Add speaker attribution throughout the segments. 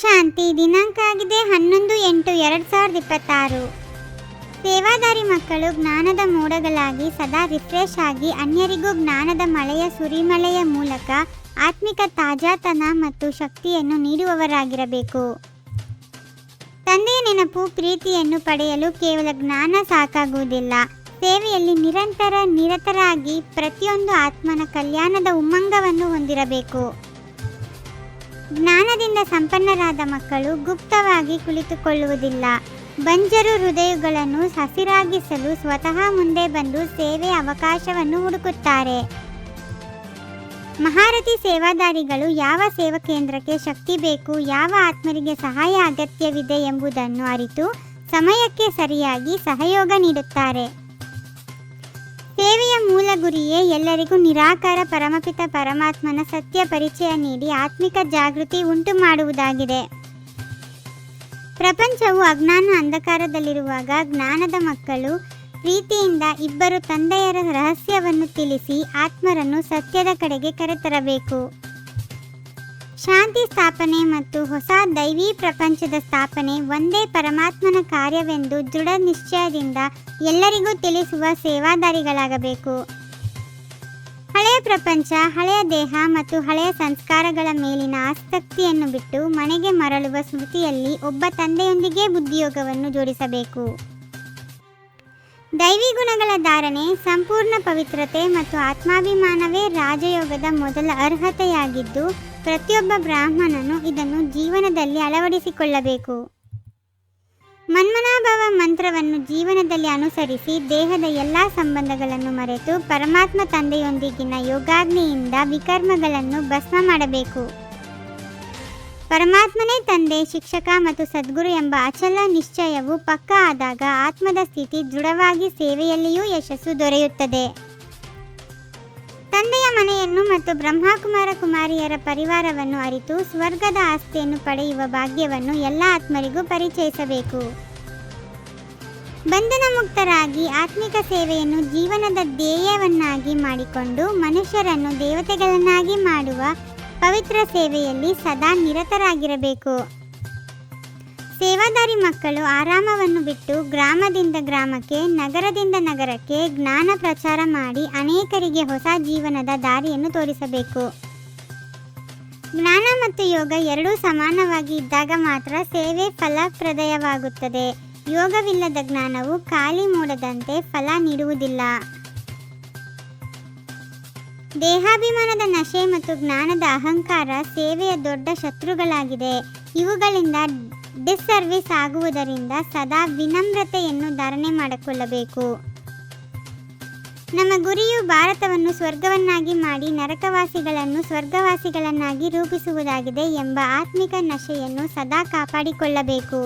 Speaker 1: ಶಾಂತಿ. ದಿನಾಂಕ ಆಗಿದೆ 11/8/2026. ಸೇವಾದಾರಿ ಮಕ್ಕಳು ಜ್ಞಾನದ ಮೋಡಗಳಾಗಿ ಸದಾ ರಿಫ್ರೆಶ್ ಆಗಿ ಅನ್ಯರಿಗೂ ಜ್ಞಾನದ ಮಳೆಯ ಸುರಿಮಳೆಯ ಮೂಲಕ ಆತ್ಮಿಕ ತಾಜಾತನ ಮತ್ತು ಶಕ್ತಿಯನ್ನು ನೀಡುವವರಾಗಿರಬೇಕು. ತಂದೆಯ ನೆನಪು ಪ್ರೀತಿಯನ್ನು ಪಡೆಯಲು ಕೇವಲ ಜ್ಞಾನ ಸಾಕಾಗುವುದಿಲ್ಲ. ಸೇವೆಯಲ್ಲಿ ನಿರತರಾಗಿ ಪ್ರತಿಯೊಂದು ಆತ್ಮನ ಕಲ್ಯಾಣದ ಉಮ್ಮಂಗವನ್ನು ಹೊಂದಿರಬೇಕು. ಜ್ಞಾನದಿಂದ ಸಂಪನ್ನರಾದ ಮಕ್ಕಳು ಗುಪ್ತವಾಗಿ ಕುಳಿತುಕೊಳ್ಳುವುದಿಲ್ಲ. ಬಂಜರು ಹೃದಯಗಳನ್ನು ಹಸಿರಾಗಿಸಲು ಸ್ವತಃ ಮುಂದೆ ಬಂದು ಸೇವೆಯ ಅವಕಾಶವನ್ನು ಹುಡುಕುತ್ತಾರೆ. ಮಹಾರಥಿ ಸೇವಾದಾರಿಗಳು ಯಾವ ಸೇವಾ ಕೇಂದ್ರಕ್ಕೆ ಶಕ್ತಿ ಬೇಕು, ಯಾವ ಆತ್ಮರಿಗೆ ಸಹಾಯ ಅಗತ್ಯವಿದೆ ಎಂಬುದನ್ನು ಅರಿತು ಸಮಯಕ್ಕೆ ಸರಿಯಾಗಿ ಸಹಯೋಗ ನೀಡುತ್ತಾರೆ. ಸೇವೆಯ ಮೂಲ ಗುರಿಯೇ ಎಲ್ಲರಿಗೂ ನಿರಾಕಾರ ಪರಮಪಿತ ಪರಮಾತ್ಮನ ಸತ್ಯ ಪರಿಚಯ ನೀಡಿ ಆತ್ಮಿಕ ಜಾಗೃತಿ ಉಂಟು ಮಾಡುವುದಾಗಿದೆ. ಪ್ರಪಂಚವು ಅಜ್ಞಾನ ಅಂಧಕಾರದಲ್ಲಿರುವಾಗ ಜ್ಞಾನದ ಮಕ್ಕಳು ಪ್ರೀತಿಯಿಂದ ಇಬ್ಬರು ತಂದೆಯರ ರಹಸ್ಯವನ್ನು ತಿಳಿಸಿ ಆತ್ಮರನ್ನು ಸತ್ಯದ ಕಡೆಗೆ ಕರೆತರಬೇಕು. ಶಾಂತಿ ಸ್ಥಾಪನೆ ಮತ್ತು ಹೊಸ ದೈವೀ ಪ್ರಪಂಚದ ಸ್ಥಾಪನೆ ಒಂದೇ ಪರಮಾತ್ಮನ ಕಾರ್ಯವೆಂದು ದೃಢ ನಿಶ್ಚಯದಿಂದ ಎಲ್ಲರಿಗೂ ತಿಳಿಸುವ ಸೇವಾದಾರಿಗಳಾಗಬೇಕು. ಹಳೆಯ ಪ್ರಪಂಚ, ಹಳೆಯ ದೇಹ ಮತ್ತು ಹಳೆಯ ಸಂಸ್ಕಾರಗಳ ಮೇಲಿನ ಆಸಕ್ತಿಯನ್ನು ಬಿಟ್ಟು ಮನೆಗೆ ಮರಳುವ ಸ್ಮೃತಿಯಲ್ಲಿ ಒಬ್ಬ ತಂದೆಯೊಂದಿಗೆ ಬುದ್ಧಿಯೋಗವನ್ನು ಜೋಡಿಸಬೇಕು. ದೈವಿ ಗುಣಗಳ ಧಾರಣೆ, ಸಂಪೂರ್ಣ ಪವಿತ್ರತೆ ಮತ್ತು ಆತ್ಮಾಭಿಮಾನವೇ ರಾಜಯೋಗದ ಮೊದಲ ಅರ್ಹತೆಯಾಗಿದ್ದು ಪ್ರತಿಯೊಬ್ಬ ಬ್ರಾಹ್ಮಣನು ಇದನ್ನು ಜೀವನದಲ್ಲಿ ಅಳವಡಿಸಿಕೊಳ್ಳಬೇಕು. ಮನ್ಮನಾಭವ ಮಂತ್ರವನ್ನು ಜೀವನದಲ್ಲಿ ಅನುಸರಿಸಿ ದೇಹದ ಎಲ್ಲ ಸಂಬಂಧಗಳನ್ನು ಮರೆತು ಪರಮಾತ್ಮ ತಂದೆಯೊಂದಿಗಿನ ಯೋಗಾಗ್ನಿಯಿಂದ ವಿಕರ್ಮಗಳನ್ನು ಭಸ್ಮ ಮಾಡಬೇಕು. ಪರಮಾತ್ಮನೇ ತಂದೆ, ಶಿಕ್ಷಕ ಮತ್ತು ಸದ್ಗುರು ಎಂಬ ಅಚಲ ನಿಶ್ಚಯವು ಪಕ್ಕಾ ಆದಾಗ ಆತ್ಮದ ಸ್ಥಿತಿ ದೃಢವಾಗಿ ಸೇವೆಯಲ್ಲಿಯೂ ಯಶಸ್ಸು ದೊರೆಯುತ್ತದೆ. ತಂದೆಯ ಮನೆಯನ್ನು ಮತ್ತು ಬ್ರಹ್ಮಕುಮಾರ ಕುಮಾರಿಯರ ಪರಿವಾರವನ್ನು ಅರಿತು ಸ್ವರ್ಗದ ಆಸ್ತಿಯನ್ನು ಪಡೆಯುವ ಭಾಗ್ಯವನ್ನು ಎಲ್ಲ ಆತ್ಮರಿಗೂ ಪರಿಚಯಿಸಬೇಕು. ಬಂಧನ ಮುಕ್ತರಾಗಿ ಆತ್ಮಿಕ ಸೇವೆಯನ್ನು ಜೀವನದ ಧ್ಯೇಯವನ್ನಾಗಿ ಮಾಡಿಕೊಂಡು ಮನುಷ್ಯರನ್ನು ದೇವತೆಗಳನ್ನಾಗಿ ಮಾಡುವ ಪವಿತ್ರ ಸೇವೆಯಲ್ಲಿ ಸದಾ ನಿರತರಾಗಿರಬೇಕು. ಸೇವಾದಾರಿ ಮಕ್ಕಳು ಆರಾಮವನ್ನು ಬಿಟ್ಟು ಗ್ರಾಮದಿಂದ ಗ್ರಾಮಕ್ಕೆ, ನಗರದಿಂದ ನಗರಕ್ಕೆ ಜ್ಞಾನ ಪ್ರಚಾರ ಮಾಡಿ ಅನೇಕರಿಗೆ ಹೊಸ ಜೀವನದ ದಾರಿಯನ್ನು ತೋರಿಸಬೇಕು. ಜ್ಞಾನ ಮತ್ತು ಯೋಗ ಎರಡೂ ಸಮಾನವಾಗಿ ಇದ್ದಾಗ ಮಾತ್ರ ಸೇವೆ ಫಲಪ್ರದವಾಗುತ್ತದೆ. ಯೋಗವಿಲ್ಲದ ಜ್ಞಾನವು ಖಾಲಿ ಮೋಡದಂತೆ ಫಲ ನೀಡುವುದಿಲ್ಲ. ದೇಹಾಭಿಮಾನದ ನಶೆ ಮತ್ತು ಜ್ಞಾನದ ಅಹಂಕಾರ ಸೇವೆಯ ದೊಡ್ಡ ಶತ್ರುಗಳಾಗಿದೆ. ಇವುಗಳಿಂದ ಡಿಸ್ಸರ್ವಿಸ್ ಆಗುವುದರಿಂದ ಸದಾ ವಿನಮ್ರತೆಯನ್ನು ಧಾರಣೆ ಮಾಡಿಕೊಳ್ಳಬೇಕು. ನಮ್ಮ ಗುರಿಯು ಭಾರತವನ್ನು ಸ್ವರ್ಗವನ್ನಾಗಿ ಮಾಡಿ ನರಕವಾಸಿಗಳನ್ನು ಸ್ವರ್ಗವಾಸಿಗಳನ್ನಾಗಿ ರೂಪಿಸುವುದಾಗಿದೆ ಎಂಬ ಆತ್ಮಿಕ ನಶೆಯನ್ನು ಸದಾ ಕಾಪಾಡಿಕೊಳ್ಳಬೇಕು.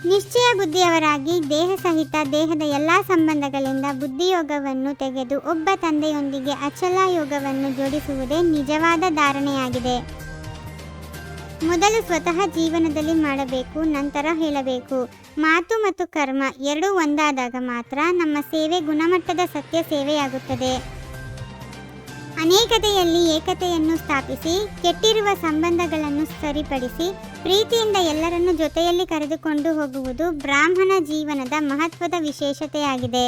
Speaker 1: ನಿಶ್ಚಯ ಬುದ್ಧಿಯವರಾಗಿ ದೇಹ ಸಹಿತ ದೇಹದ ಎಲ್ಲ ಸಂಬಂಧಗಳಿಂದ ಬುದ್ಧಿಯೋಗವನ್ನು ತೆಗೆದು ಒಬ್ಬ ತಂದೆಯೊಂದಿಗೆ ಅಚಲ ಯೋಗವನ್ನು ಜೋಡಿಸುವುದೇ ನಿಜವಾದ ಧಾರಣೆಯಾಗಿದೆ. ಮೊದಲು ಸ್ವತಃ ಜೀವನದಲ್ಲಿ ಮಾಡಬೇಕು, ನಂತರ ಹೇಳಬೇಕು. ಮಾತು ಮತ್ತು ಕರ್ಮ ಎರಡೂ ಒಂದಾದಾಗ ಮಾತ್ರ ನಮ್ಮ ಸೇವೆ ಗುಣಮಟ್ಟದ ಸತ್ಯ ಸೇವೆಯಾಗುತ್ತದೆ. ಅನೇಕತೆಯಲ್ಲಿ ಏಕತೆಯನ್ನು ಸ್ಥಾಪಿಸಿ, ಕೆಟ್ಟಿರುವ ಸಂಬಂಧಗಳನ್ನು ಸರಿಪಡಿಸಿ, ಪ್ರೀತಿಯಿಂದ ಎಲ್ಲರನ್ನೂ ಜೊತೆಯಲ್ಲಿ ಕರೆದುಕೊಂಡು ಹೋಗುವುದು ಬ್ರಾಹ್ಮಣ ಜೀವನದ ಮಹತ್ವದ ವಿಶೇಷತೆಯಾಗಿದೆ.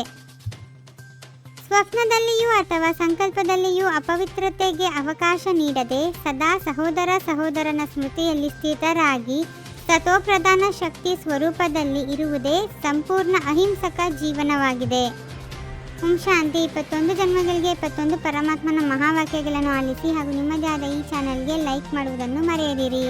Speaker 1: ಸ್ವಪ್ನದಲ್ಲಿಯೂ ಅಥವಾ ಸಂಕಲ್ಪದಲ್ಲಿಯೂ ಅಪವಿತ್ರತೆಗೆ ಅವಕಾಶ ನೀಡದೆ ಸದಾ ಸಹೋದರನ ಸ್ಮೃತಿಯಲ್ಲಿ ಸ್ಥಿತರಾಗಿ ಸತೋಪ್ರಧಾನ ಶಕ್ತಿ ಸ್ವರೂಪದಲ್ಲಿ ಇರುವುದೇ ಸಂಪೂರ್ಣ ಅಹಿಂಸಕ ಜೀವನವಾಗಿದೆ. ಓಂ ಶಾಂತಿ. 21 ಜನ್ಮಗಳಿಗೆ 21 ಪರಮಾತ್ಮನ ಮಹಾವಾಕ್ಯಗಳನ್ನು ಆಲಿಸಿ ಹಾಗೂ ನಿಮ್ಮದೇ ಆದ ಈ ಚಾನೆಲ್ಗೆ ಲೈಕ್ ಮಾಡುವುದನ್ನು ಮರೆಯದಿರಿ.